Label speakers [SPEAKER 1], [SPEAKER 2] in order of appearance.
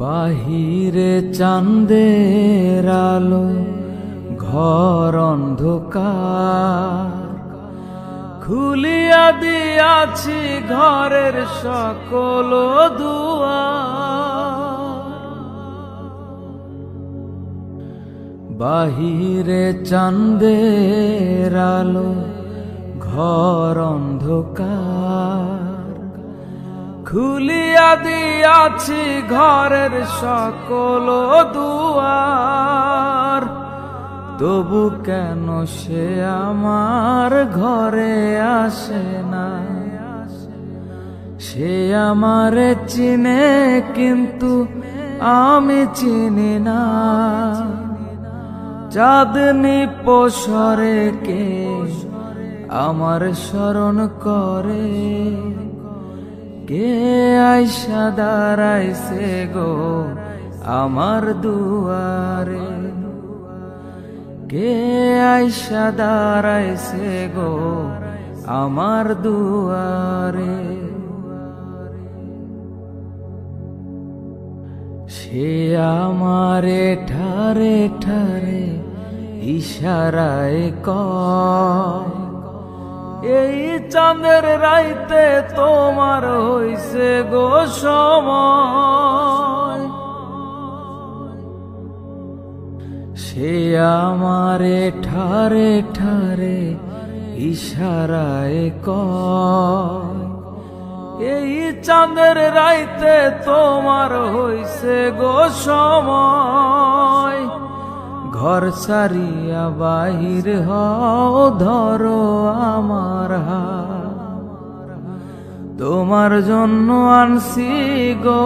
[SPEAKER 1] বাহিরে চাঁদের আলো, ঘর অন্ধকার। খুলিয়া দিয়াছি ঘরের সকল দুয়ার। বাহিরে চাঁদের আলো, ঘর অন্ধকার। খুলিয়া দিয়াছি ঘরের সকল দুয়ার। তবু কেন সে আমার ঘরে আসে না? সে আমারে চিনে কিন্তু আমি চিনি না। চাঁদনি পোষরে কে আমার স্মরণ করে? কে আইসা দাঁড়াইছে গো আমার দুয়ারে? কে আইসা দাঁড়াইছে গো আমার দুয়ারে? সে আমারে ঠারে ঠারে ইশারায় কয়, এই চাঁদের রাইতে তোমার হইছে গো সময়। সে আমারে ঠারে ঠারে ইশারায় কয়, এই চাঁদের রাইতে তোমার হইছে গো সময়। ঘর ছাড়িয়া বাহির হও, ধরো আমার হাত, তোমার জন্য আনছি গো।